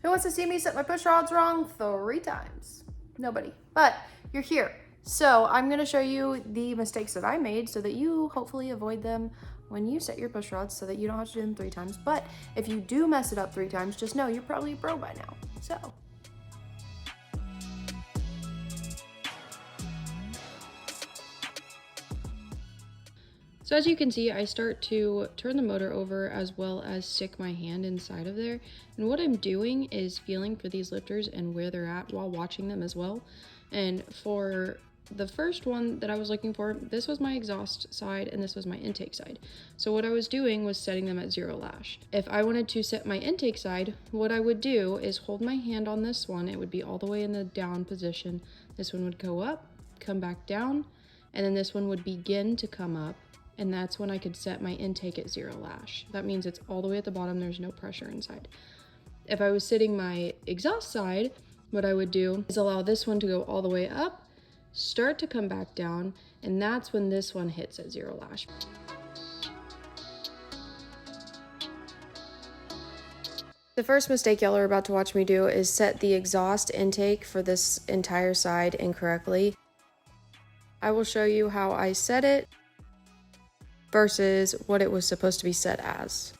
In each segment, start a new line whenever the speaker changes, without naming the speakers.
Who wants to see me set my push rods wrong 3 times? Nobody, but you're here. So I'm gonna show you the mistakes that I made so that you hopefully avoid them when you set your push rods, so that you don't have to do them 3 times. But if you do mess it up 3 times, just know you're probably a pro by now. So as you can see, I start to turn the motor over as well as stick my hand inside of there. And what I'm doing is feeling for these lifters and where they're at while watching them as well. And for the first one that I was looking for, this was my exhaust side and this was my intake side. So what I was doing was setting them at 0 lash. If I wanted to set my intake side, what I would do is hold my hand on this one. It would be all the way in the down position. This one would go up, come back down, and then this one would begin to come up. And that's when I could set my intake at 0 lash. That means it's all the way at the bottom, there's no pressure inside. If I was sitting my exhaust side, what I would do is allow this one to go all the way up, start to come back down, and that's when this one hits at 0 lash. The first mistake y'all are about to watch me do is set the exhaust intake for this entire side incorrectly. I will show you how I set it versus what it was supposed to be set as.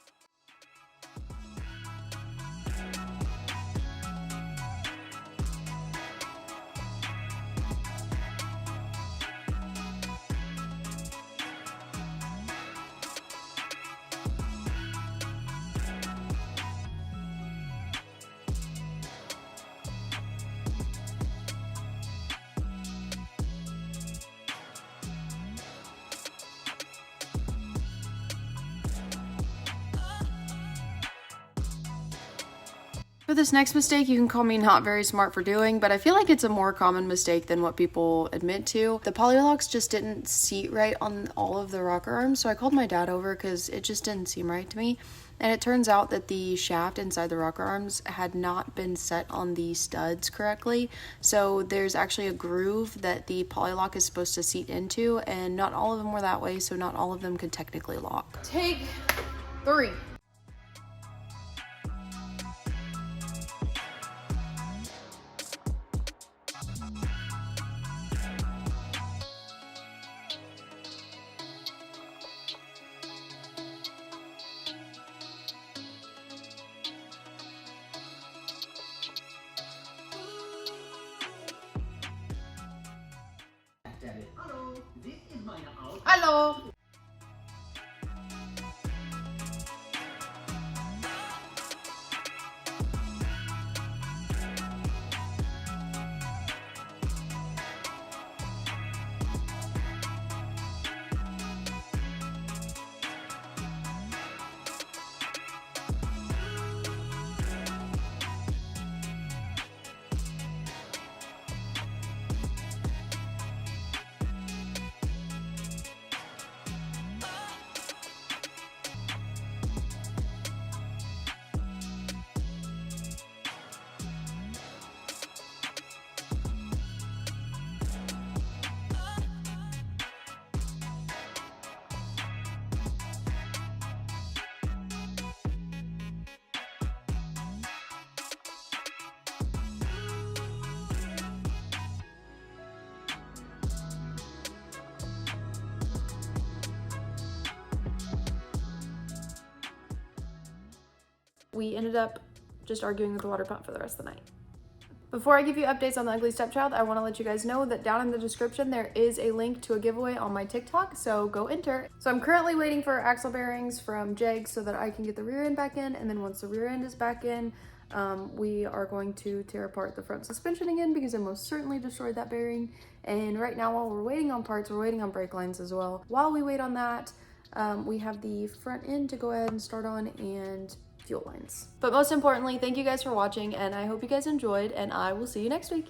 For this next mistake, you can call me not very smart for doing, but I feel like it's a more common mistake than what people admit to. The poly locks just didn't seat right on all of the rocker arms, so I called my dad over because it just didn't seem right to me. And it turns out that the shaft inside the rocker arms had not been set on the studs correctly. So there's actually a groove that the poly lock is supposed to seat into, and not all of them were that way, so not all of them could technically lock. Take 3. Hallo! We ended up just arguing with the water pump for the rest of the night. Before I give you updates on the ugly stepchild, I want to let you guys know that down in the description there is a link to a giveaway on my TikTok, so go enter. So I'm currently waiting for axle bearings from Jeg so that I can get the rear end back in, and then once the rear end is back in, we are going to tear apart the front suspension again because I most certainly destroyed that bearing. And right now, while we're waiting on parts, we're waiting on brake lines as well. While we wait on that, we have the front end to go ahead and start on, and fuel lines. But most importantly, thank you guys for watching, and I hope you guys enjoyed, and I will see you next week.